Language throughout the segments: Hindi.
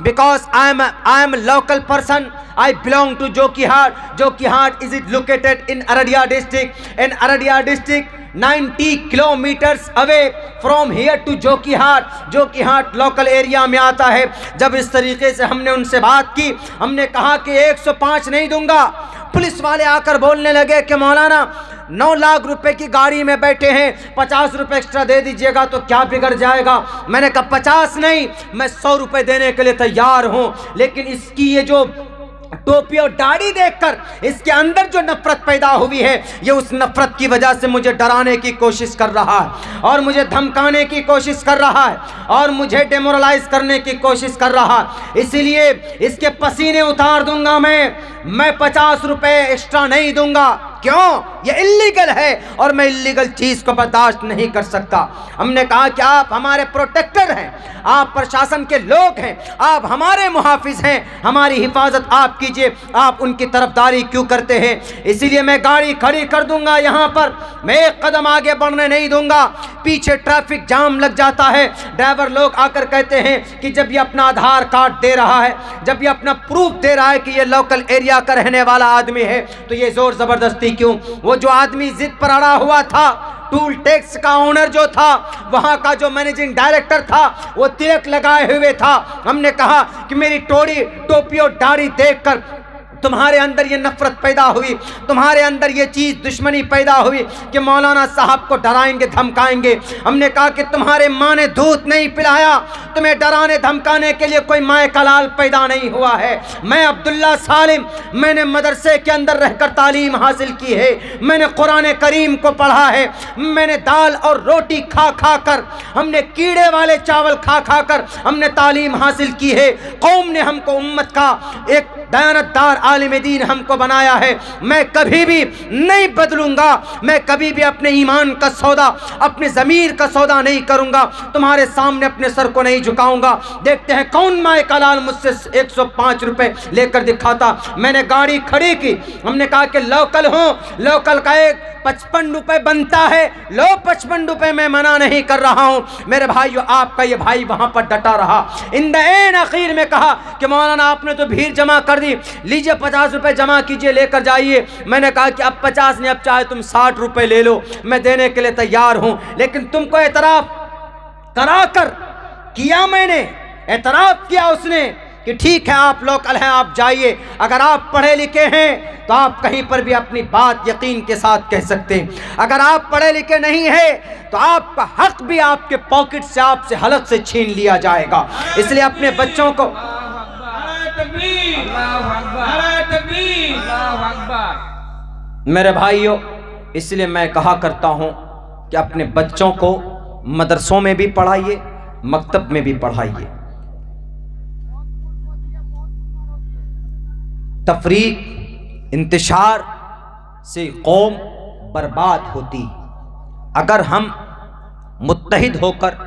because I am a local person. I belong to Jokihat. Jokihat is it located in Aradia district. In Aradia district, 90 kilometers away from here to Jokihat. Jokihat local area में आता है। जब इस तरीके से हमने उनसे बात की, हमने कहा कि 105 नहीं दूंगा। पुलिस वाले आकर बोलने लगे कि मौलाना 9 लाख रुपए की गाड़ी में बैठे हैं, 50 रुपए एक्स्ट्रा दे दीजिएगा तो क्या बिगड़ जाएगा। मैंने कहा 50 नहीं, मैं 100 रुपए देने के लिए तैयार हूं, लेकिन इसकी ये जो टोपी और दाढ़ी देखकर इसके अंदर जो नफरत पैदा हुई है, ये उस नफरत की वजह से मुझे डराने की कोशिश कर रहा है और मुझे धमकाने की कोशिश कर रहा है और मुझे डेमोरलाइज करने की कोशिश कर रहा है। इसीलिए इसके पसीने उतार दूंगा मैं 50 रुपए एक्स्ट्रा नहीं दूंगा। क्यों? ये इल्लीगल है और मैं इल्लीगल चीज को बर्दाश्त नहीं कर सकता। हमने कहा कि आप हमारे प्रोटेक्टर हैं, आप प्रशासन के लोग हैं, आप हमारे मुहाफिज हैं, हमारी हिफाजत आप कीजिए, आप उनकी तरफदारी क्यों करते हैं? इसीलिए मैं गाड़ी खड़ी कर दूंगा यहाँ पर, मैं एक कदम आगे बढ़ने नहीं दूंगा। पीछे ट्रैफिक जाम लग जाता है, ड्राइवर लोग आकर कहते हैं कि जब ये अपना आधार कार्ड दे रहा है, जब ये अपना प्रूफ दे रहा है कि ये लोकल एरिया का रहने वाला आदमी है, तो ये जोर जबरदस्ती क्यों? वो जो आदमी जिद पर अड़ा हुआ था, टूल टैक्स का ओनर जो था, वहां का जो मैनेजिंग डायरेक्टर था, वो तिलक लगाए हुए था। हमने कहा कि मेरी टोपी और दाढ़ी देखकर तुम्हारे अंदर ये नफरत पैदा हुई, तुम्हारे अंदर ये चीज़ दुश्मनी पैदा हुई कि मौलाना साहब को डराएंगे धमकाएंगे। हमने कहा कि तुम्हारे माँ ने दूध नहीं पिलाया, तुम्हें डराने धमकाने के लिए कोई माए का लाल पैदा नहीं हुआ है। मैं अब्दुल्ला सालिम, मैंने मदरसे के अंदर रहकर तालीम हासिल की है, मैंने कुरान करीम को पढ़ा है, मैंने दाल और रोटी खा खा कर, हमने कीड़े वाले चावल खा खा कर हमने तालीम हासिल की है। कौम ने हमको उम्मत का एक दयानतदार आलिम दीन हमको बनाया है। मैं कभी भी नहीं बदलूंगा, मैं कभी भी अपने ईमान का सौदा, अपने ज़मीर का सौदा नहीं करूंगा, तुम्हारे सामने अपने सर को नहीं झुकाऊंगा। देखते हैं कौन माए का लाल मुझसे 105 रुपए लेकर दिखाता। मैंने गाड़ी खड़ी की, हमने कहा कि लोकल हूँ, लोकल का एक 55 रुपए बनता है, लो 55 रुपए मैं मना नहीं कर रहा हूँ। मेरे भाइयों, आपका ये भाई वहाँ पर डटा रहा। इन द एंड आखिर में कहा कि मौलाना आपने तो भीड़ जमा कर दी, लीजिए 50 रुपए जमा कीजिए, लेकर जाइए। मैंने कहा कि अब 50 नहीं, अब चाहे तुम 60 रुपए ले लो, मैं देने के लिए तैयार हूँ। लेकिन तुमको एतराफ़ कराकर किया, मैंने एतराफ़ किया उसने कि ठीक है आप लोकल हैं, आप जाइए। अगर आप पढ़े लिखे हैं तो आप कहीं पर भी अपनी बात यकीन के साथ कह सकते हैं। अगर आप पढ़े लिखे नहीं हैं तो आपका हक भी आपके पॉकेट से, आपसे हलक से छीन लिया जाएगा। इसलिए अपने बच्चों को, मेरे भाइयों, इसलिए मैं कहा करता हूं कि अपने बच्चों को मदरसों में भी पढ़ाइए, मकतब में भी पढ़ाइए। तफरीक, इंतशार से कौम बर्बाद होती। अगर हम मुत्तहिद होकर,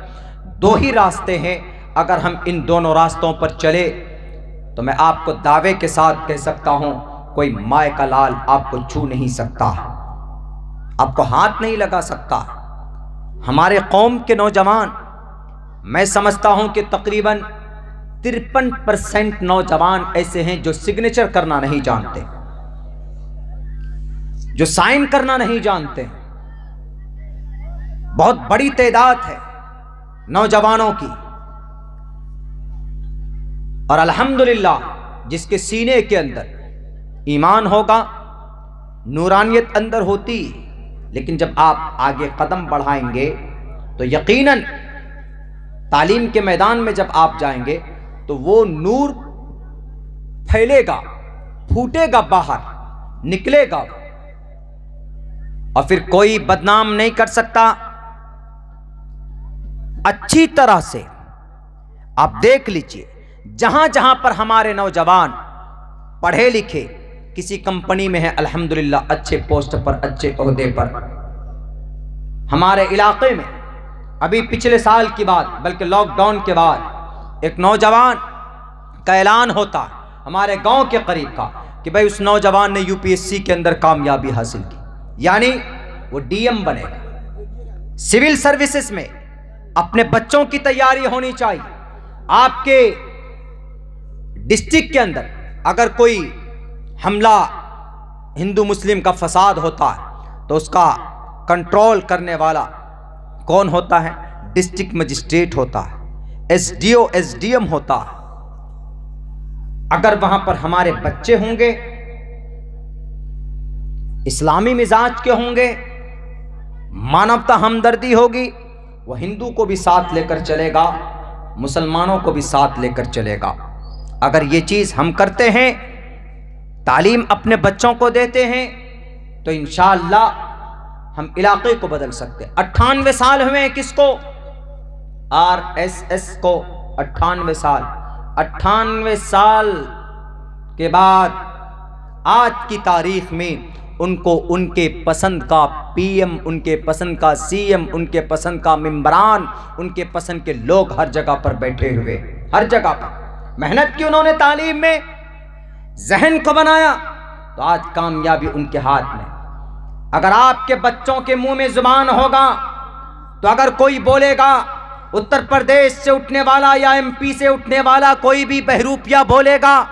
दो ही रास्ते हैं, अगर हम इन दोनों रास्तों पर चले तो मैं आपको दावे के साथ कह सकता हूं, कोई माए का लाल आपको छू नहीं सकता, आपको हाथ नहीं लगा सकता। हमारे कौम के नौजवान, मैं समझता हूं कि तकरीबन 53% नौजवान ऐसे हैं जो सिग्नेचर करना नहीं जानते, जो साइन करना नहीं जानते। बहुत बड़ी तादाद है नौजवानों की, और अल्हम्दुलिल्लाह जिसके सीने के अंदर ईमान होगा, नूरानियत अंदर होती, लेकिन जब आप आगे कदम बढ़ाएंगे तो यकीनन तालीम के मैदान में जब आप जाएंगे तो वो नूर फैलेगा, फूटेगा, बाहर निकलेगा, और फिर कोई बदनाम नहीं कर सकता। अच्छी तरह से आप देख लीजिए, जहां जहां पर हमारे नौजवान पढ़े लिखे किसी कंपनी में है, अल्हम्दुलिल्लाह अच्छे पोस्ट पर, अच्छे ओहदे पर। हमारे इलाके में अभी पिछले साल की बात, बल्कि लॉकडाउन के बाद एक नौजवान का ऐलान होता है हमारे गांव के करीब का कि भाई उस नौजवान ने यूपीएससी के अंदर कामयाबी हासिल की, यानी वो डीएम बनेगा। सिविल सर्विसेज में अपने बच्चों की तैयारी होनी चाहिए। आपके डिस्ट्रिक्ट के अंदर अगर कोई हमला हिंदू मुस्लिम का फसाद होता है तो उसका कंट्रोल करने वाला कौन होता है? डिस्ट्रिक्ट मजिस्ट्रेट होता है, एसडीओ एसडीएम होता है। अगर वहां पर हमारे बच्चे होंगे, इस्लामी मिजाज के होंगे, मानवता हमदर्दी होगी, वह हिंदू को भी साथ लेकर चलेगा, मुसलमानों को भी साथ लेकर चलेगा। अगर ये चीज हम करते हैं, तालीम अपने बच्चों को देते हैं, तो इंशाअल्लाह हम इलाके को बदल सकते हैं। 98 साल हुए हैं किसको? आरएसएस को 98 साल। 98 साल के बाद आज की तारीख में उनको उनके पसंद का पीएम, उनके पसंद का सीएम, उनके पसंद का मेंबरान, उनके पसंद के लोग हर जगह पर बैठे हुए, हर जगह पर मेहनत की उन्होंने तालीम में, जहन को बनाया, तो आज कामयाबी उनके हाथ में। अगर आपके बच्चों के मुंह में जुबान होगा तो अगर कोई बोलेगा, उत्तर प्रदेश से उठने वाला या एमपी से उठने वाला कोई भी बहरूपिया बोलेगा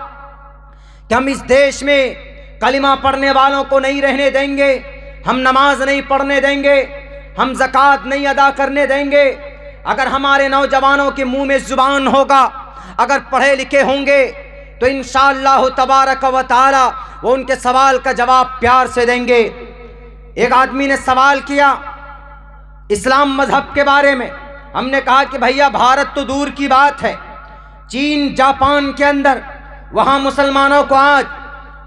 कि हम इस देश में कलिमा पढ़ने वालों को नहीं रहने देंगे, हम नमाज नहीं पढ़ने देंगे, हम ज़कात नहीं अदा करने देंगे, अगर हमारे नौजवानों के मुंह में जुबान होगा, अगर पढ़े लिखे होंगे, तो इंशाअल्लाह तबारक व तआला वो उनके सवाल का जवाब प्यार से देंगे। एक आदमी ने सवाल किया इस्लाम मजहब के बारे में। हमने कहा कि भैया भारत तो दूर की बात है, चीन जापान के अंदर वहाँ मुसलमानों को आज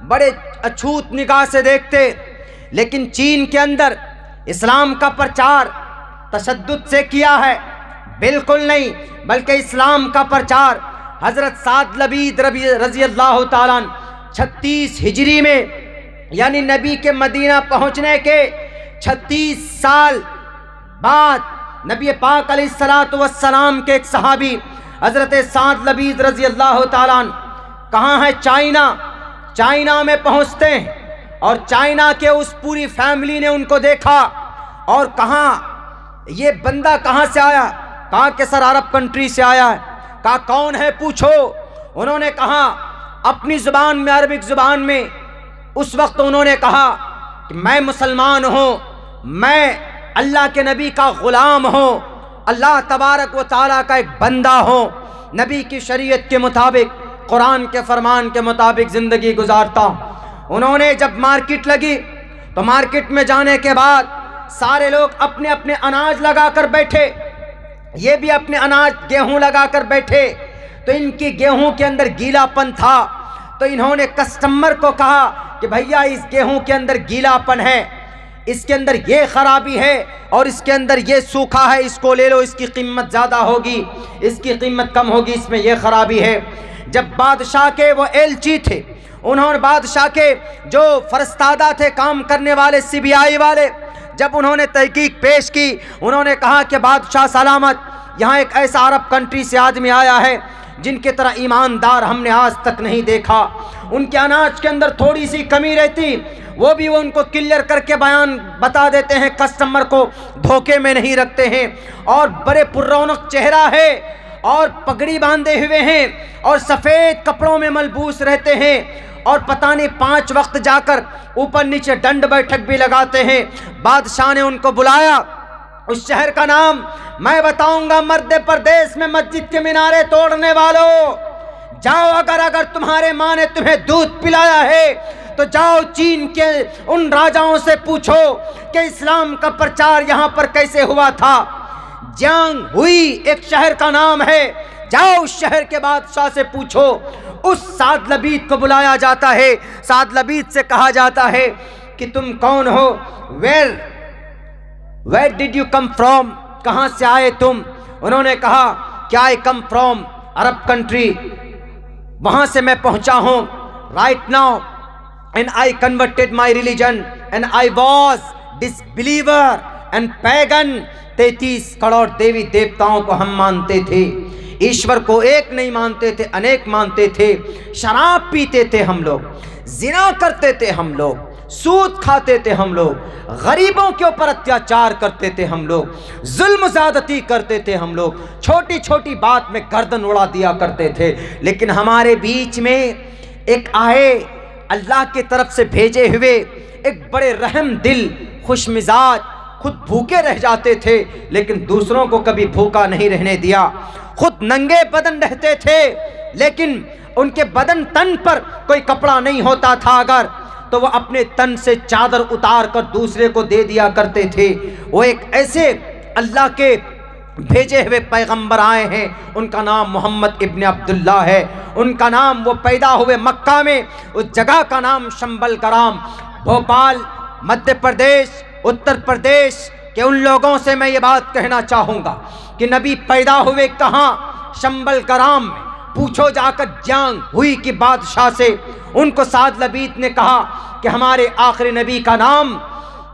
बड़े अछूत निगाह से देखते, लेकिन चीन के अंदर इस्लाम का प्रचार तशद्दुद से किया है? बिल्कुल नहीं, बल्कि इस्लाम का प्रचार हज़रत साद लबीद रज़ी अल्लाह ताला 36 हिजरी में, यानी नबी के मदीना पहुँचने के 36 साल बाद नबी पाक अलैहिस्सलातु वस्सलाम के एक सहाबी हज़रत साद लबीद रज़ी अल्लाह ताला कहाँ है? चाइना। चाइना में पहुँचते हैं और चाइना के उस पूरी फैमिली ने उनको देखा और कहाँ ये बंदा कहाँ से आया? कहा कि सर अरब कंट्री से आया है। कहा कौन है पूछो। उन्होंने कहा अपनी ज़ुबान में, अरबिक ज़ुबान में, उस वक्त उन्होंने कहा कि मैं मुसलमान हूँ, मैं अल्लाह के नबी का ग़ुलाम हूँ, अल्लाह तबारक व तआला का एक बंदा हूँ, नबी की शरीयत के मुताबिक, कुरान के फरमान के मुताबिक ज़िंदगी गुजारता हूँ। उन्होंने जब मार्केट लगी तो मार्केट में जाने के बाद सारे लोग अपने अपने अनाज लगा कर बैठे, ये भी अपने अनाज गेहूँ लगा कर बैठे, तो इनकी गेहूँ के अंदर गीलापन था। तो इन्होंने कस्टमर को कहा कि भैया इस गेहूं के अंदर गीलापन है, इसके अंदर ये खराबी है और इसके अंदर ये सूखा है, इसको ले लो, इसकी कीमत ज़्यादा होगी, इसकी कीमत कम होगी, इसमें ये खराबी है। जब बादशाह के वो एलची थे, उन्होंने बादशाह के जो फरस्तादा थे काम करने वाले सीबीआई वाले, जब उन्होंने तहकीक पेश की, उन्होंने कहा कि बादशाह सलामत, यहाँ एक ऐसा अरब कंट्री से आदमी आया है जिनके तरह ईमानदार हमने आज तक नहीं देखा। उनके अनाज के अंदर थोड़ी सी कमी रहती, वो भी वो उनको क्लियर करके बयान बता देते हैं, कस्टमर को धोखे में नहीं रखते हैं। और बड़े पुररौनक चेहरा है और पगड़ी बांधे हुए हैं और सफ़ेद कपड़ों में मलबूस रहते हैं और पता नहीं 5 वक्त जाकर ऊपर नीचे दंड बैठक भी लगाते हैं। बादशाह ने उनको बुलाया, उस शहर का नाम मैं बताऊंगा, मध्य प्रदेश में मस्जिद के मीनारे तोड़ने वालों, जाओ, अगर तुम्हारे माँ ने तुम्हें दूध पिलाया है तो जाओ चीन के उन राजाओं से पूछो कि इस्लाम का प्रचार यहाँ पर कैसे हुआ था। जियांग हुई एक शहर का नाम है, जाओ उस शहर के बादशाह से पूछो। उस साद लबीद को बुलाया जाता है, साद लबीद से कहा जाता है कि तुम कौन हो, where did you come from, कहाँ से आए तुम। उन्होंने कहा कि आई कम फ्रॉम अरब कंट्री, वहाँ से मैं पहुँचा हूँ, right now, and I converted my religion and I was disbeliever and pagan. 33 crore देवी देवताओं को हम मानते थे, ईश्वर को एक नहीं मानते थे, अनेक मानते थे। शराब पीते थे हम लोग, जिना करते थे हम लोग, सूद खाते थे हम लोग, गरीबों के ऊपर अत्याचार करते थे हम लोग, जुल्म ज़्यादती करते थे हम लोग, छोटी छोटी बात में गर्दन उड़ा दिया करते थे। लेकिन हमारे बीच में एक आए, अल्लाह की तरफ से भेजे हुए एक बड़े रहम दिल, खुश मिजाज, खुद भूखे रह जाते थे लेकिन दूसरों को कभी भूखा नहीं रहने दिया। खुद नंगे बदन रहते थे लेकिन उनके बदन तन पर कोई कपड़ा नहीं होता था अगर, तो वह अपने तन से चादर उतार कर दूसरे को दे दिया करते थे। वो एक ऐसे अल्लाह के भेजे हुए पैगंबर आए हैं, उनका नाम मोहम्मद इब्न अब्दुल्ला है। उनका नाम, वो पैदा हुए मक्का में, उस जगह का नाम शंबल कराम। भोपाल, मध्य प्रदेश, उत्तर प्रदेश के उन लोगों से मैं ये बात कहना चाहूँगा कि नबी पैदा हुए कहाँ? शंबल कराम में। पूछो जाकर जंग हुई कि बादशाह से। उनको साद लबीद ने कहा कि हमारे आखिरी नबी का नाम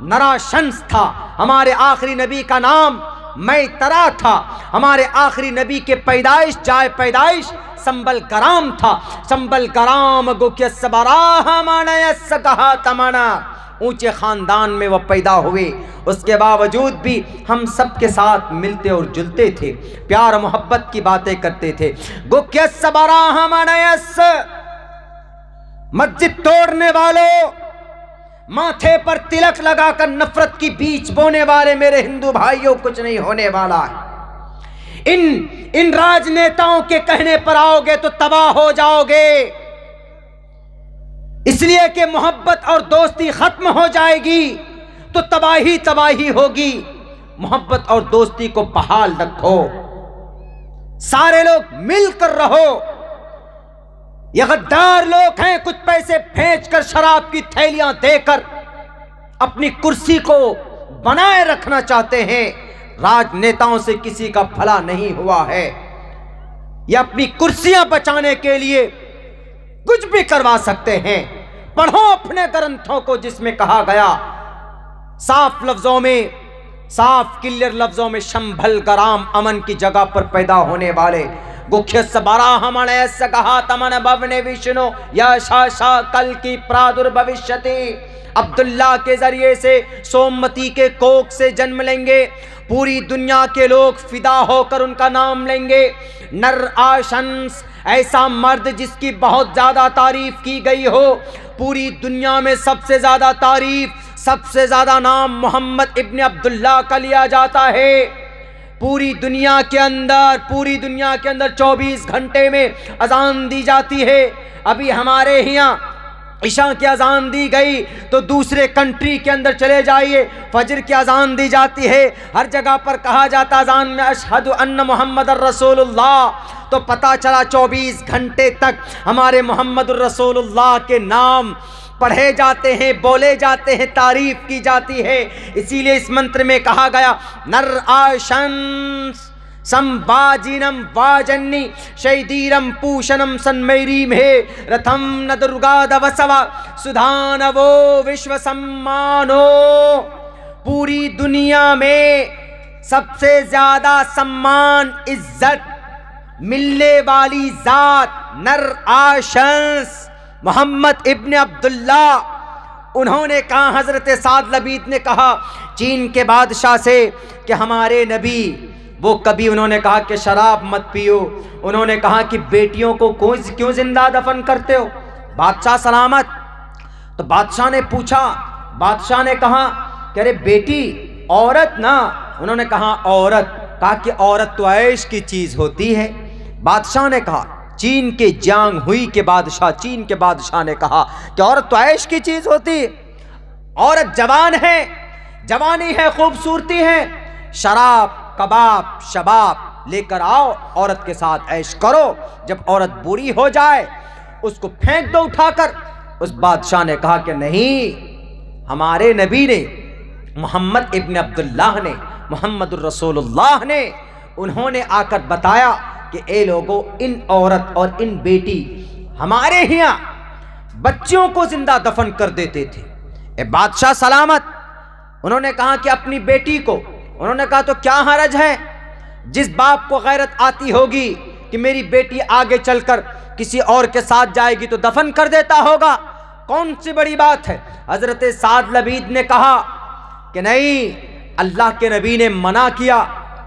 नराशंस था, हमारे आखिरी नबी का नाम मैतरा था, हमारे आखिरी नबी के पैदाइश जाए पैदाइश संबल कराम था। संबल कराम गोक्य सबराह मानयस कहा तमना। ऊंचे खानदान में वह पैदा हुए, उसके बावजूद भी हम सब के साथ मिलते और जुलते थे, प्यार मोहब्बत की बातें करते थे। गोक्य सबराह मानयस, मस्जिद तोड़ने वालों, माथे पर तिलक लगाकर नफरत की बीज बोने वाले मेरे हिंदू भाइयों, कुछ नहीं होने वाला है। इन राजनेताओं के कहने पर आओगे तो तबाह हो जाओगे, इसलिए कि मोहब्बत और दोस्ती खत्म हो जाएगी तो तबाही तबाही होगी। मोहब्बत और दोस्ती को बहाल रखो, सारे लोग मिलकर रहो। ये गद्दार लोग हैं, कुछ पैसे भेजकर शराब की थैलियां देकर अपनी कुर्सी को बनाए रखना चाहते हैं। राजनेताओं से किसी का भला नहीं हुआ है, ये अपनी कुर्सियां बचाने के लिए कुछ भी करवा सकते हैं। पढ़ो अपने ग्रंथों को जिसमें कहा गया साफ लफ्जों में, साफ क्लियर लफ्जों में, शंभल कराम अमन की जगह पर पैदा होने वाले। गुख्य सबरा हमने कहा तमन भवने विष्णु यशा कल की प्रादुर्भविष्यति। अब्दुल्ला के जरिए से सोमवती के कोख से जन्म लेंगे, पूरी दुनिया के लोग फिदा होकर उनका नाम लेंगे। नर आशंस, ऐसा मर्द जिसकी बहुत ज्यादा तारीफ की गई हो, पूरी दुनिया में सबसे ज्यादा तारीफ, सबसे ज्यादा नाम मोहम्मद इब्न अब्दुल्ला का लिया जाता है। पूरी दुनिया के अंदर 24 घंटे में अजान दी जाती है। अभी हमारे यहाँ ईशा की अजान दी गई तो दूसरे कंट्री के अंदर चले जाइए, फजर की अजान दी जाती है। हर जगह पर कहा जाता अजान में अशहदु अन्न मुहम्मदुर रसूलुल्लाह, तो पता चला 24 घंटे तक हमारे मुहम्मदुर रसूलुल्लाह के नाम पढ़े जाते हैं, बोले जाते हैं, तारीफ की जाती है। इसीलिए इस मंत्र में कहा गया नर आशंस संवाजिनम वाजन्नी शैदीरम पूषणम सन्मैरी में रथम न दुर्गा दवसवा सुधानवो विश्व सम्मानो। पूरी दुनिया में सबसे ज्यादा सम्मान इज्जत मिलने वाली जात नर आशंस मोहम्मद इब्न अब्दुल्ला। उन्होंने कहा, हजरत साद लबीद ने कहा चीन के बादशाह से कि हमारे नबी, वो कभी उन्होंने कहा कि शराब मत पियो, उन्होंने कहा कि बेटियों को क्यों जिंदा दफन करते हो? बादशाह सलामत। तो बादशाह ने पूछा, बादशाह ने कहा कि अरे बेटी औरत ना, उन्होंने कहा औरत, कहा कि औरत तो ऐश की चीज होती है। बादशाह ने कहा, चीन के जांग हुई के बादशाह, चीन के बादशाह ने कहा कि औरत तो ऐश की चीज होती है, औरत जवान है, जवानी है, खूबसूरती है, शराब कबाब शबाब लेकर आओ, औरत के साथ ऐश करो, जब औरत बुरी हो जाए उसको फेंक दो उठाकर। उस बादशाह ने कहा कि नहीं, हमारे नबी ने, मोहम्मद इब्न अब्दुल्लाह ने, मोहम्मदुर रसूलुल्लाह ने, उन्होंने आकर बताया कि ए लोगों, इन औरत और इन बेटी हमारे यहाँ बच्चियों को जिंदा दफन कर देते थे। ए बादशाह सलामत। उन्होंने कहा कि अपनी बेटी को, उन्होंने कहा तो क्या हरज है, जिस बाप को गैरत आती होगी कि मेरी बेटी आगे चलकर किसी और के साथ जाएगी तो दफन कर देता होगा। कौन सी बड़ी बात है? हजरत साद लबीद ने कहा कि नहीं, अल्लाह के नबी ने मना किया,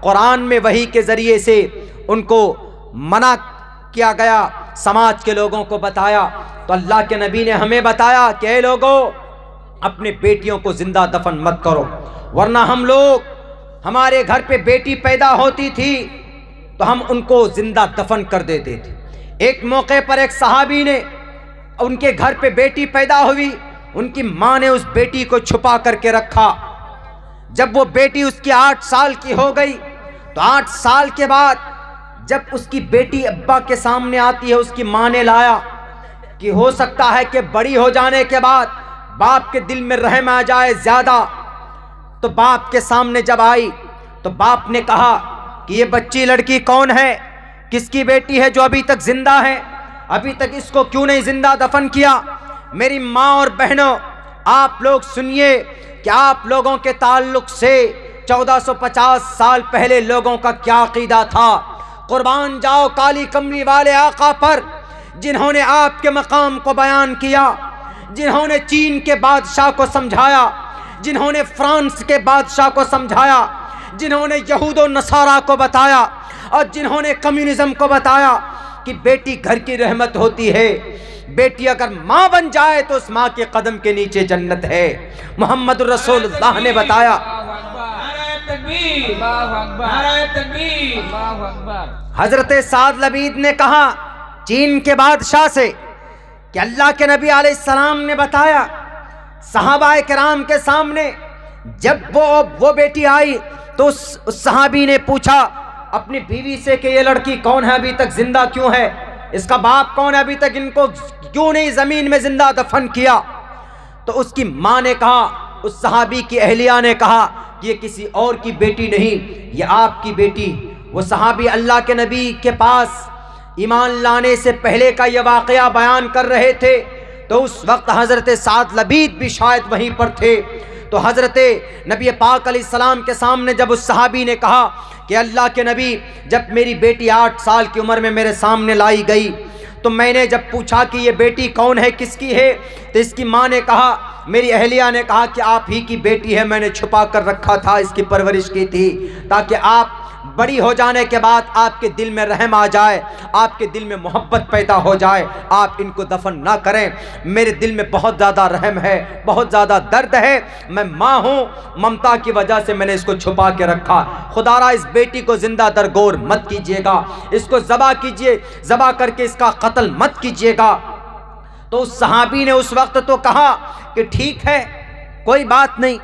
कुरान में वही के ज़रिए से उनको मना किया गया, समाज के लोगों को बताया। तो अल्लाह के नबी ने हमें बताया कि ऐ लोगों, अपने बेटियों को जिंदा दफन मत करो, वरना हम लोग, हमारे घर पे बेटी पैदा होती थी तो हम उनको जिंदा दफन कर देते थे। एक मौके पर एक सहाबी ने, उनके घर पे बेटी पैदा हुई, उनकी माँ ने उस बेटी को छुपा करके रखा। जब वो बेटी उसकी 8 साल की हो गई तो 8 साल के बाद जब उसकी बेटी अब्बा के सामने आती है, उसकी माँ ने लाया कि हो सकता है कि बड़ी हो जाने के बाद बाप के दिल में रहम आ जाए ज़्यादा। तो बाप के सामने जब आई तो बाप ने कहा कि ये बच्ची लड़की कौन है, किसकी बेटी है जो अभी तक जिंदा है, अभी तक इसको क्यों नहीं जिंदा दफन किया? मेरी माँ और बहनों, आप लोग सुनिए कि आप लोगों के ताल्लुक से 1450 साल पहले लोगों का क्या अकीदा था। कुर्बान जाओ काली कमली वाले आका पर, जिन्होंने आपके मकाम को बयान किया, जिन्होंने चीन के बादशाह को समझाया, जिन्होंने फ्रांस के बादशाह को समझाया, जिन्होंने यहूद और नसारा को बताया और जिन्होंने कम्युनिज्म को बताया कि बेटी घर की रहमत होती है, बेटी अगर माँ बन जाए तो उस माँ के कदम के नीचे जन्नत है। मोहम्मद रसूलुल्लाह ने बताया। हजरत साद लबीद ने कहा चीन के बादशाह से कि अल्लाह के नबी अलैहिस्सलाम ने बताया, सहाबाए किराम के सामने जब वो बेटी आई तो उस सहाबी ने पूछा अपनी बीवी से कि ये लड़की कौन है, अभी तक जिंदा क्यों है, इसका बाप कौन है, अभी तक इनको क्यों नहीं जमीन में जिंदा दफन किया? तो उसकी माँ ने कहा, उस सहाबी की अहलिया ने कहा कि ये किसी और की बेटी नहीं, ये आपकी बेटी। वो सहाबी अल्लाह के नबी के पास ईमान लाने से पहले का ये वाक़या बयान कर रहे थे। तो उस वक्त हज़रत साद लबीद भी शायद वहीं पर थे। तो हज़रत नबी पाक अलैहिस्सलाम के सामने जब उस सहाबी ने कहा कि अल्लाह के नबी, जब मेरी बेटी 8 साल की उम्र में मेरे सामने लाई गई तो मैंने जब पूछा कि ये बेटी कौन है, किसकी है, तो इसकी माँ ने कहा, मेरी अहलिया ने कहा कि आप ही की बेटी है, मैंने छुपा कर रखा था, इसकी परवरिश की थी ताकि आप बड़ी हो जाने के बाद आपके दिल में रहम आ जाए, आपके दिल में मोहब्बत पैदा हो जाए, आप इनको दफन ना करें। मेरे दिल में बहुत ज़्यादा रहम है, बहुत ज़्यादा दर्द है, मैं माँ हूँ, ममता की वजह से मैंने इसको छुपा के रखा। खुदारा इस बेटी को जिंदा दरगोर मत कीजिएगा, इसको ज़बा कीजिए, ज़बा करके इसका कत्ल मत कीजिएगा। तो उस सहाबी ने उस वक्त तो कहा कि ठीक है, कोई बात नहीं,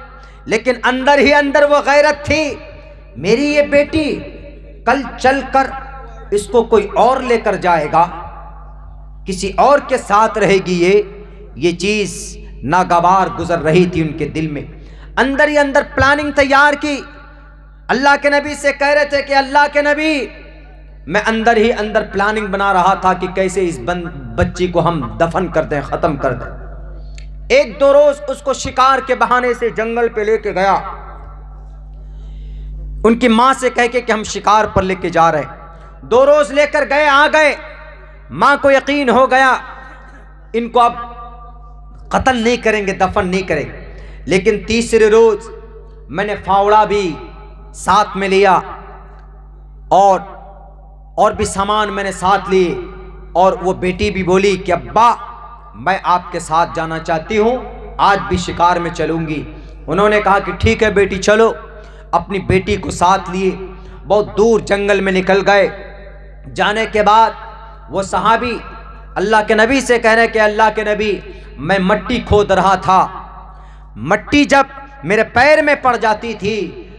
लेकिन अंदर ही अंदर वो गैरत थी, मेरी ये बेटी कल चलकर इसको कोई और लेकर जाएगा, किसी और के साथ रहेगी, ये चीज़ नागवार गुजर रही थी उनके दिल में। अंदर ही अंदर प्लानिंग तैयार की। अल्लाह के नबी से कह रहे थे कि अल्लाह के नबी, मैं अंदर ही अंदर प्लानिंग बना रहा था कि कैसे इस बच्ची को हम दफन कर दें, ख़त्म कर दें। 1-2 रोज़ उसको शिकार के बहाने से जंगल पे लेके गया, उनकी माँ से कह के कि हम शिकार पर लेके जा रहे हैं। 2 रोज़ लेकर गए, आ गए, माँ को यकीन हो गया इनको अब कत्ल नहीं करेंगे, दफन नहीं करेंगे। लेकिन तीसरे रोज़ मैंने फावड़ा भी साथ में लिया और भी सामान मैंने साथ लिए, और वो बेटी भी बोली कि अब्बा मैं आपके साथ जाना चाहती हूँ, आज भी शिकार में चलूँगी। उन्होंने कहा कि ठीक है बेटी चलो। अपनी बेटी को साथ लिए बहुत दूर जंगल में निकल गए। जाने के बाद वो सहाबी अल्लाह के नबी से कह रहे कि अल्लाह के नबी, मैं मिट्टी खोद रहा था, मिट्टी जब मेरे पैर में पड़ जाती थी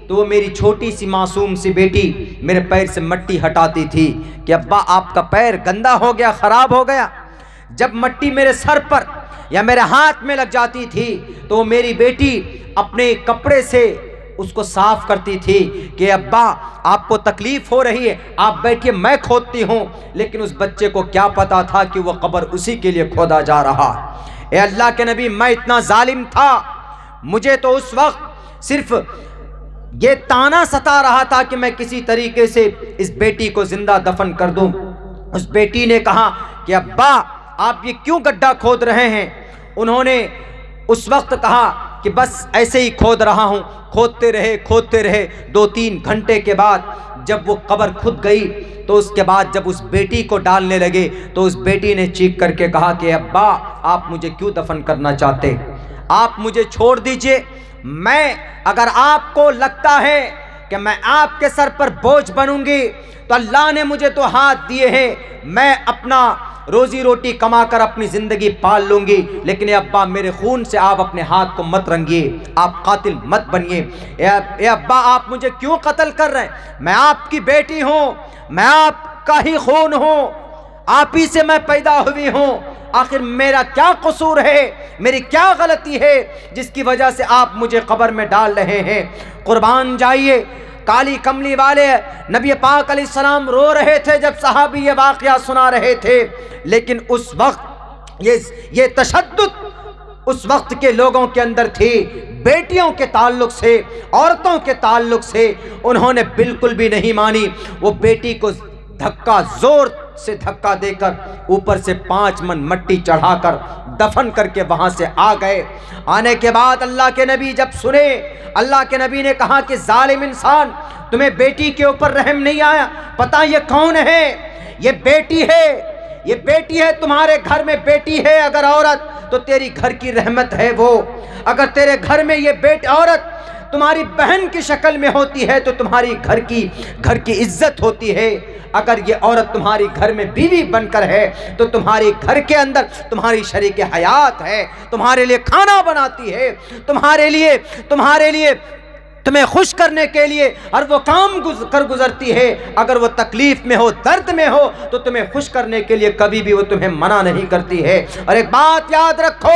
तो वो मेरी छोटी सी मासूम सी बेटी मेरे पैर से मिट्टी हटाती थी कि अब्बा आपका पैर गंदा हो गया, ख़राब हो गया। जब मिट्टी मेरे सर पर या मेरे हाथ में लग जाती थी तो मेरी बेटी अपने कपड़े से उसको साफ करती थी कि अब्बा आपको तकलीफ हो रही है, आप बैठिए मैं खोदती हूँ। लेकिन उस बच्चे को क्या पता था कि वह कब्र उसी के लिए खोदा जा रहा। ए अल्लाह के नबी, मैं इतना जालिम था, मुझे तो उस वक्त सिर्फ ये ताना सता रहा था कि मैं किसी तरीके से इस बेटी को जिंदा दफन कर दूं। उस बेटी ने कहा कि अब्बा आप ये क्यों गड्ढा खोद रहे हैं? उन्होंने उस वक्त कहा कि बस ऐसे ही खोद रहा हूँ। खोदते रहे 2-3 घंटे के बाद जब वो कब्र खुद गई तो उसके बाद जब उस बेटी को डालने लगे तो उस बेटी ने चीख करके कहा कि अब्बा आप मुझे क्यों दफन करना चाहते, आप मुझे छोड़ दीजिए। मैं, अगर आपको लगता है कि मैं आपके सर पर बोझ बनूंगी तो अल्लाह ने मुझे तो हाथ दिए हैं, मैं अपना रोजी रोटी कमाकर अपनी ज़िंदगी पाल लूँगी, लेकिन अब्बा मेरे खून से आप अपने हाथ को मत रंगिए, आप कातिल मत बनिए। ए अब्बा आप मुझे क्यों कत्ल कर रहे हैं, मैं आपकी बेटी हूँ, मैं आपका ही खून हूँ, आप ही से मैं पैदा हुई हूँ। आखिर मेरा क्या कसूर है, मेरी क्या गलती है जिसकी वजह से आप मुझे कब्र में डाल रहे हैं। कुर्बान जाइए। काली कमली वाले नबी पाक अलैहिस्सलाम रो रहे थे जब सहाबी ये वाक़या सुना रहे थे, लेकिन उस वक्त ये तशद्दुद उस वक्त के लोगों के अंदर थी। बेटियों के ताल्लुक से, औरतों के ताल्लुक से उन्होंने बिल्कुल भी नहीं मानी। वो बेटी को धक्का, जोर से धक्का देकर ऊपर से 5 मन मट्टी चढ़ाकर दफन करके वहां से आ गए। आने के बाद अल्लाह के नबी जब सुने, अल्लाह के नबी ने कहा कि जालिम इंसान, तुम्हें बेटी के ऊपर रहम नहीं आया, पता ये कौन है, ये बेटी है, ये बेटी है, तुम्हारे घर में बेटी है अगर औरत तो तेरी घर की रहमत है वो। अगर तेरे घर में ये बेटी औरत तुम्हारी बहन की शक्ल में होती है तो तुम्हारी घर की इज्जत होती है। अगर ये औरत तुम्हारी घर में बीवी बनकर है तो तुम्हारी घर के अंदर तुम्हारी शरीक हयात है, तुम्हारे लिए खाना बनाती है, तुम्हारे लिए तुम्हें खुश करने के लिए और वो काम कर गुजरती है। अगर वो तकलीफ में हो, दर्द में हो तो तुम्हें खुश करने के लिए कभी भी वो तुम्हें मना नहीं करती है। और एक बात याद रखो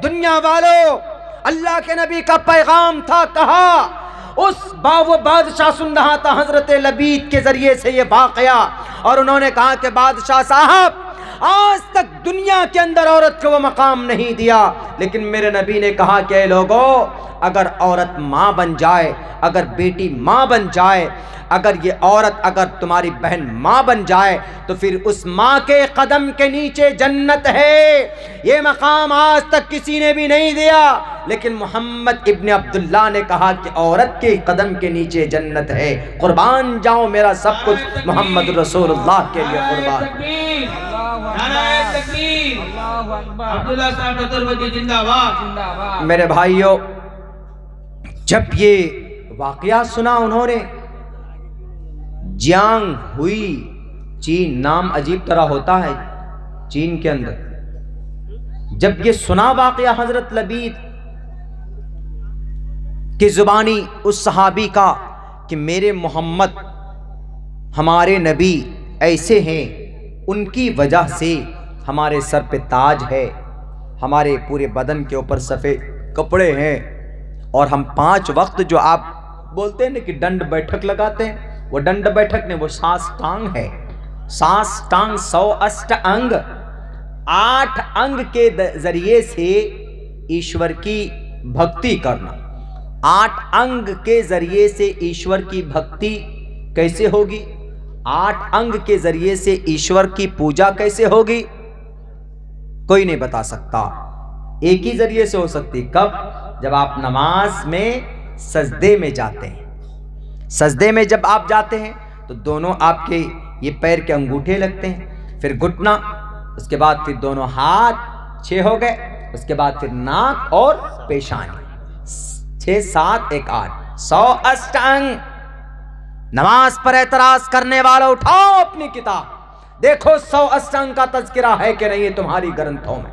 दुनिया वालों, अल्लाह के नबी का पैगाम था, कहा उस बादशाह सुन रहा था हजरत लबीद के जरिए से ये वाक़या, और उन्होंने कहा कि बादशाह साहब आज तक दुनिया के अंदर औरत को वो मकाम नहीं दिया, लेकिन मेरे नबी ने कहा कि लोगों, अगर औरत माँ बन जाए, अगर बेटी माँ बन जाए, अगर ये औरत, अगर तुम्हारी बहन माँ बन जाए तो फिर उस माँ के कदम के नीचे जन्नत है। ये मकाम आज तक किसी ने भी नहीं दिया, लेकिन मोहम्मद इब्न अब्दुल्लाह ने कहा कि औरत के कदम के नीचे जन्नत है। कुर्बान जाऊं मेरा सब कुछ मोहम्मद रसूलुल्लाह के लिए कुर्बान। मेरे भाइयों, जब ये वाकया सुना उन्होंने, जियांग हुई, चीन नाम अजीब तरह होता है चीन के अंदर, जब ये सुना वाकया हजरत लबीद की जुबानी उस सहाबी का कि मेरे मोहम्मद हमारे नबी ऐसे हैं, उनकी वजह से हमारे सर पे ताज है, हमारे पूरे बदन के ऊपर सफ़ेद कपड़े हैं, और हम 5 वक्त जो आप बोलते हैं ना कि दंड बैठक लगाते हैं, वो दंड बैठक ने वो साष्टांग है। साष्टांग 100 अष्टांग, 8 अंग के जरिए से ईश्वर की भक्ति करना। 8 अंग के जरिए से ईश्वर की भक्ति कैसे होगी, 8 अंग के जरिए से ईश्वर की पूजा कैसे होगी, कोई नहीं बता सकता। एक ही जरिए से हो सकती, कब? जब आप नमाज में सजदे में जाते हैं। सजदे में जब आप जाते हैं तो दोनों आपके ये पैर के अंगूठे लगते हैं, फिर घुटना, उसके बाद फिर दोनों हाथ 6 हो गए, उसके बाद फिर नाक और पेशानी 6 7 1 8 100 अष्टांग। नमाज पर एतराज करने वाला उठाओ अपनी किताब, देखो 100 अष्टांग का तज़किरा है कि नहीं तुम्हारी ग्रंथों में।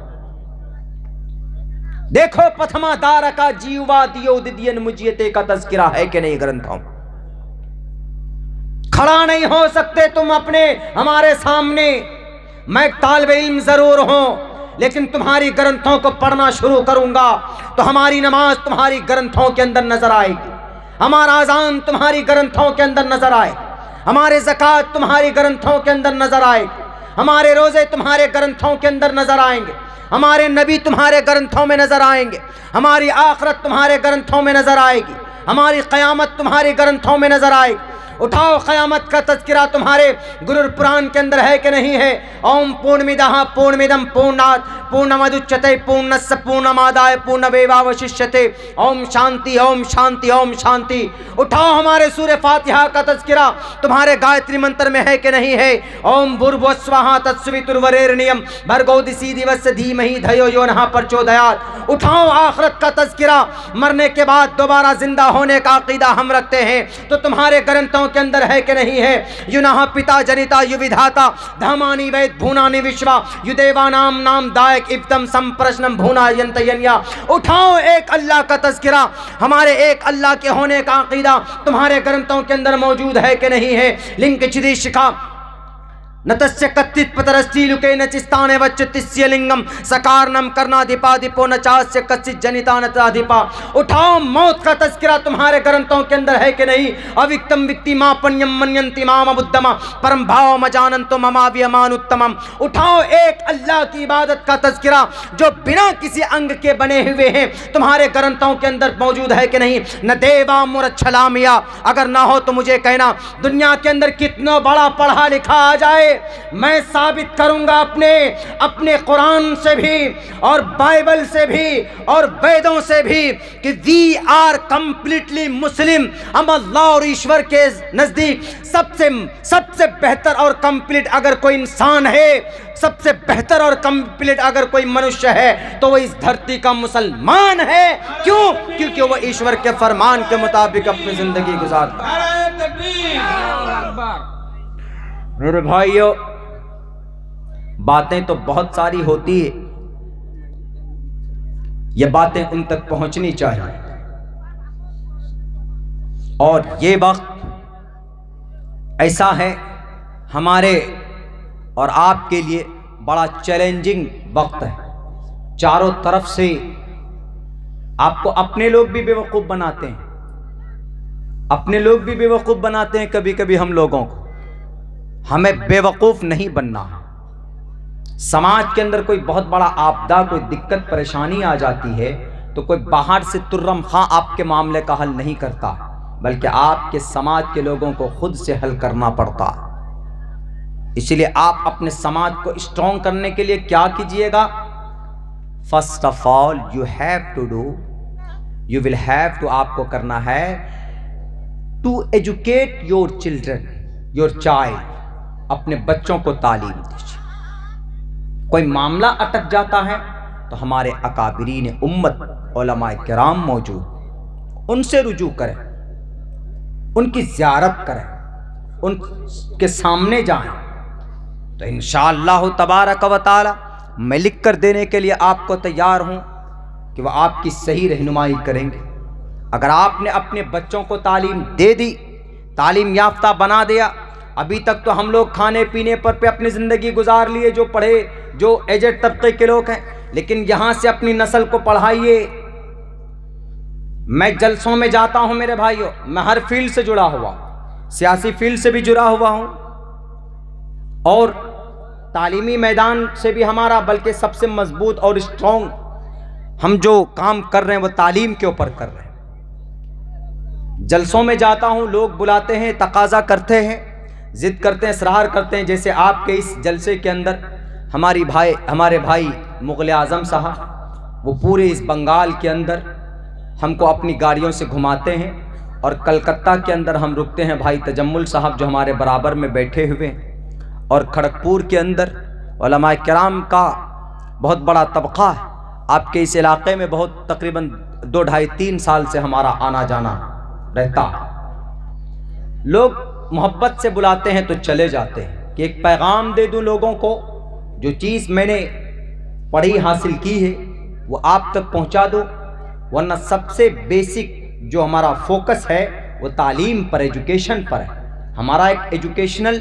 देखो प्रथमा दारका जीवा दियो दिदियन मुजियते का तज़किरा है कि नहीं ग्रंथों में। खड़ा नहीं हो सकते तुम अपने हमारे सामने, मैं तालिब इल्म जरूर हूं, लेकिन तुम्हारी ग्रंथों को पढ़ना शुरू करूंगा तो हमारी नमाज तुम्हारी ग्रंथों के अंदर नजर आएगी, हमारा अज़ान तुम्हारी ग्रंथों के अंदर नजर आए, हमारे ज़कात तुम्हारी ग्रंथों के अंदर नजर आएगी, हमारे रोजे तुम्हारे ग्रंथों के अंदर नजर आएंगे, हमारे नबी तुम्हारे ग्रंथों में नजर आएंगे, हमारी आखिरत तुम्हारे ग्रंथों में नजर आएगी, हमारी क़यामत तुम्हारे ग्रंथों में नजर आएगी। उठाओ क़यामत का तज़किरा तुम्हारे गुरुर पुराण के अंदर है कि नहीं है। ओम पूर्णमिदः पूर्णमिदं पूर्णात् पूर्णमुदच्यते पूर्णस्य पूर्णमादाय पूर्णमेवावशिष्यते। ओम शांति ओम शांति ओम शांति। उठाओ हमारे सूरह फातिहा का तज़किरा तुम्हारे गायत्री मंत्र में है कि नहीं है। ओम भूर्भुवस्वः तत्सवितुर्वरेण्यं भर्गो दिवस्य धीमहि धियो यो नः प्रचोदयात्। उठाओ आखिरत का तज़किरा, मरने के बाद दोबारा जिंदा होने का अकीदा हम रखते हैं तो तुम्हारे ग्रंथों के अंदर है कि नहीं है। युनः पिता जनिता युविधाता धामानि वेद भूनानि विश्वा युदेवानाम नाम दायक इब्तम संप्रश्नम भूना यंतयन्या। उठाओ एक अल्लाह का तज़किरा, हमारे एक अल्लाह के होने का अकीदा तुम्हारे ग्रंथों के अंदर मौजूद है कि नहीं है। लिंग चिदी शिखा नतस्य कत्तित पतरस्ती लुके न चिस्ताने वच्चुतिस्य लिंगम सकारनम कर्णाधिपाधिपो न चास्य कच्चित जनिता नताधिपा। उठाओ मौत का तज़किरा तुम्हारे ग्रंथों के अंदर है कि नहीं। अविक्तम विक्ति मां पण्यम मन्यन्ति माम बुद्धमा परम भाव मजानंतो ममाव्यमानुत्तमम। उठाओ एक अल्लाह की इबादत का तज़किरा जो बिना किसी अंग के बने हुए हैं तुम्हारे ग्रंथों के अंदर मौजूद है कि नहीं। न देवा मुरच्छलामिया, अगर ना हो तो मुझे कहना। दुनिया के अंदर कितना बड़ा पढ़ा लिखा आ जाए मैं साबित करूंगा अपने कुरान से भी और बाइबल से भी और वेदों से भी कि वी आर कंप्लीटली मुस्लिम। हम अल्लाह और ईश्वर के नजदीक सबसे बेहतर और कंप्लीट अगर कोई इंसान है, सबसे बेहतर और कंप्लीट अगर कोई मनुष्य है तो वह इस धरती का मुसलमान है। क्यों? क्योंकि वह ईश्वर के फरमान के मुताबिक अपनी जिंदगी गुजारता है। मेरे भाइयों, बातें तो बहुत सारी होती है, ये बातें उन तक पहुंचनी चाहिए। और ये वक्त ऐसा है हमारे और आपके लिए बड़ा चैलेंजिंग वक्त है। चारों तरफ से आपको अपने लोग भी बेवकूफ़ बनाते हैं, अपने लोग भी बेवकूफ़ बनाते हैं कभी कभी हम लोगों को। हमें बेवकूफ़ नहीं बनना है। समाज के अंदर कोई बहुत बड़ा आपदा, कोई दिक्कत परेशानी आ जाती है तो कोई बाहर से तुर्रम खां आपके मामले का हल नहीं करता, बल्कि आपके समाज के लोगों को खुद से हल करना पड़ता है। इसलिए आप अपने समाज को स्ट्रॉन्ग करने के लिए क्या कीजिएगा। First of all you have to do, you will have to, आपको करना है to educate your children, your child. अपने बच्चों को तालीम दीजिए। कोई मामला अटक जाता है तो हमारे अकाबिरीन उम्मत उलमाए किराम मौजूद, उनसे रुजू करें, उनकी ज़ियारत करें, उनके सामने जाएं तो इंशाअल्लाह तबारक व तआला मैं लिख कर देने के लिए आपको तैयार हूँ कि वह आपकी सही रहनुमाई करेंगे। अगर आपने अपने बच्चों को तालीम दे दी, तालीम याफ्ता बना दिया, अभी तक तो हम लोग खाने पीने पर पे अपनी ज़िंदगी गुजार लिए, जो पढ़े, जो एजेड तबके के लोग हैं, लेकिन यहाँ से अपनी नस्ल को पढ़ाइए। मैं जलसों में जाता हूँ मेरे भाइयों, मैं हर फील्ड से जुड़ा हुआ, सियासी फील्ड से भी जुड़ा हुआ हूँ और तालीमी मैदान से भी हमारा, बल्कि सबसे मजबूत और स्ट्रॉन्ग हम जो काम कर रहे हैं वो तालीम के ऊपर कर रहे हैं। जलसों में जाता हूँ, लोग बुलाते हैं, तकाजा करते हैं, जिद करते हैं, इसरार करते हैं। जैसे आपके इस जलसे के अंदर हमारे भाई मुग़ल आज़म साहब, वो पूरे इस बंगाल के अंदर हमको अपनी गाड़ियों से घुमाते हैं और कलकत्ता के अंदर हम रुकते हैं भाई तजम्मुल साहब जो हमारे बराबर में बैठे हुए हैं, और खड़गपुर के अंदर उलमाए किराम का बहुत बड़ा तबक़ा है। आपके इस इलाक़े में बहुत तकरीबन 2, 2.5, 3 साल से हमारा आना जाना रहता है। लोग मोहब्बत से बुलाते हैं तो चले जाते हैं कि एक पैगाम दे दूं लोगों को, जो चीज़ मैंने पढ़ी हासिल की है वो आप तक पहुंचा दूं। वरना सबसे बेसिक जो हमारा फोकस है वो तालीम पर, एजुकेशन पर है। हमारा एक एजुकेशनल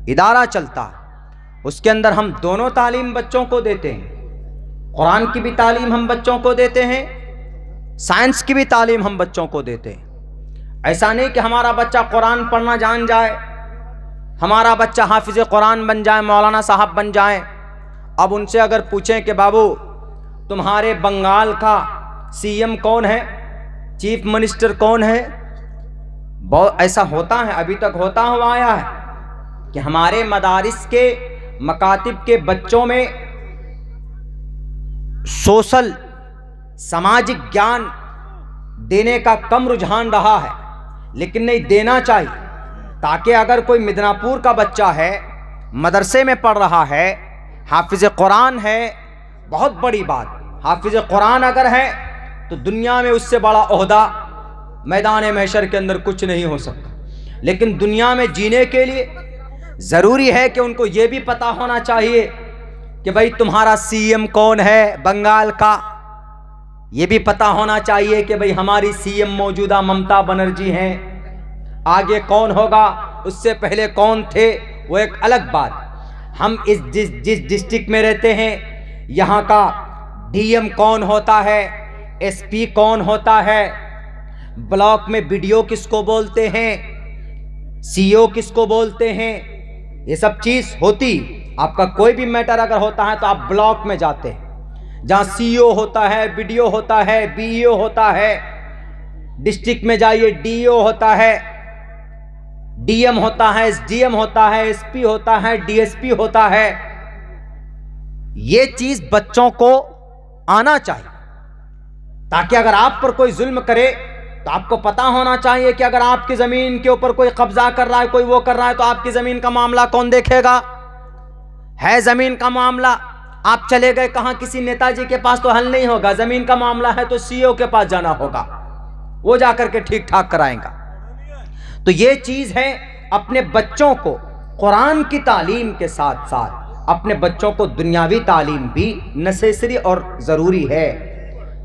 इदारा चलता है, उसके अंदर हम दोनों तालीम बच्चों को देते हैं। कुरान की भी तालीम हम बच्चों को देते हैं, साइंस की भी तालीम हम बच्चों को देते हैं। ऐसा नहीं कि हमारा बच्चा कुरान पढ़ना जान जाए, हमारा बच्चा हाफिज़ कुरान बन जाए, मौलाना साहब बन जाए। अब उनसे अगर पूछें कि बाबू तुम्हारे बंगाल का सीएम कौन है, चीफ मिनिस्टर कौन है, बहुत ऐसा होता है, अभी तक होता हुआ आया है कि हमारे मदारिस के मकातिब के बच्चों में सोशल सामाजिक ज्ञान देने का कम रुझान रहा है, लेकिन नहीं, देना चाहिए, ताकि अगर कोई मिदनापुर का बच्चा है, मदरसे में पढ़ रहा है, हाफिज़ कुरान है, बहुत बड़ी बात, हाफिज़ कुरान अगर है तो दुनिया में उससे बड़ा ओहदा मैदान महशर के अंदर कुछ नहीं हो सकता। लेकिन दुनिया में जीने के लिए ज़रूरी है कि उनको ये भी पता होना चाहिए कि भाई तुम्हारा सीएम कौन है बंगाल का, ये भी पता होना चाहिए कि भाई हमारी सीएम मौजूदा ममता बनर्जी हैं, आगे कौन होगा, उससे पहले कौन थे, वो एक अलग बात। हम जिस डिस्ट्रिक्ट में रहते हैं, यहाँ का डीएम कौन होता है, एसपी कौन होता है, ब्लॉक में बीडीओ किसको बोलते हैं, सीईओ किसको बोलते हैं, ये सब चीज़ होती। आपका कोई भी मैटर अगर होता है तो आप ब्लॉक में जाते हैं, जहाँ सीईओ होता है, बीडीओ होता है, बीईओ होता है। डिस्ट्रिक्ट में जाइए, डीईओ होता है, डीएम होता है, एसडीएम होता है, एसपी होता है, डीएसपी होता है। ये चीज़ बच्चों को आना चाहिए, ताकि अगर आप पर कोई जुल्म करे तो आपको पता होना चाहिए कि अगर आपकी ज़मीन के ऊपर कोई कब्जा कर रहा है, कोई वो कर रहा है, तो आपकी ज़मीन का मामला कौन देखेगा? है ज़मीन का मामला, आप चले गए कहाँ, किसी नेताजी के पास तो हल नहीं होगा। ज़मीन का मामला है तो सीईओ के पास जाना होगा, वो जाकर के ठीक ठाक कराएगा। तो ये चीज़ है, अपने बच्चों को कुरान की तालीम के साथ साथ अपने बच्चों को दुनियावी तालीम भी नेसेसरी और ज़रूरी है,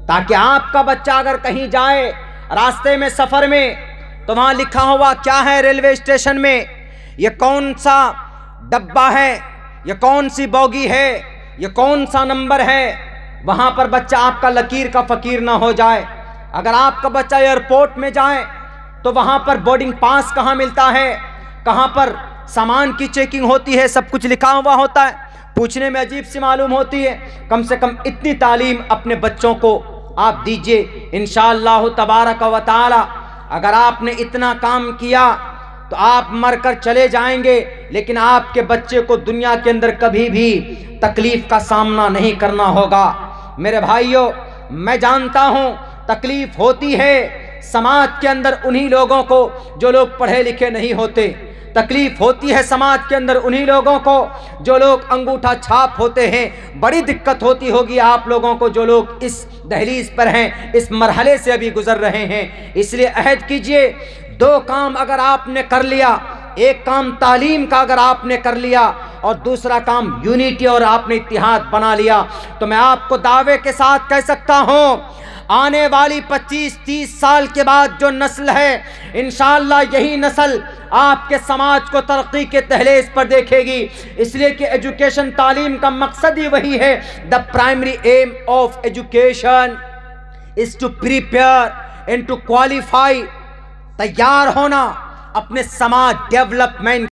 ताकि आपका बच्चा अगर कहीं जाए रास्ते में, सफ़र में, तो वहाँ लिखा हुआ क्या है रेलवे स्टेशन में, ये कौन सा डब्बा है, ये कौन सी बोगी है, ये कौन सा नंबर है, वहाँ पर बच्चा आपका लकीर का फ़कीर ना हो जाए। अगर आपका बच्चा एयरपोर्ट में जाए तो वहाँ पर बोर्डिंग पास कहाँ मिलता है, कहाँ पर सामान की चेकिंग होती है, सब कुछ लिखा हुआ होता है, पूछने में अजीब सी मालूम होती है। कम से कम इतनी तालीम अपने बच्चों को आप दीजिए, इंशाअल्लाह तबारक व तआला। अगर आपने इतना काम किया तो आप मरकर चले जाएंगे, लेकिन आपके बच्चे को दुनिया के अंदर कभी भी तकलीफ़ का सामना नहीं करना होगा। मेरे भाइयों, मैं जानता हूँ तकलीफ़ होती है समाज के अंदर उन्हीं लोगों को जो लोग पढ़े लिखे नहीं होते, तकलीफ़ होती है समाज के अंदर उन्हीं लोगों को जो लोग अंगूठा छाप होते हैं। बड़ी दिक्कत होती होगी आप लोगों को जो लोग इस दहलीज पर हैं, इस मरहले से अभी गुजर रहे हैं। इसलिए अहद कीजिए, दो काम अगर आपने कर लिया, एक काम तालीम का अगर आपने कर लिया और दूसरा काम यूनिटी और आपने इत्तिहाद बना लिया, तो मैं आपको दावे के साथ कह सकता हूँ आने वाली 25-30 साल के बाद जो नस्ल है, इंशाअल्लाह यही नस्ल आपके समाज को तरक्की के दहलीज पर देखेगी। इसलिए कि एजुकेशन, तालीम का मकसद ही वही है। The primary aim of education is to prepare and to qualify, तैयार होना अपने समाज डेवलपमेंट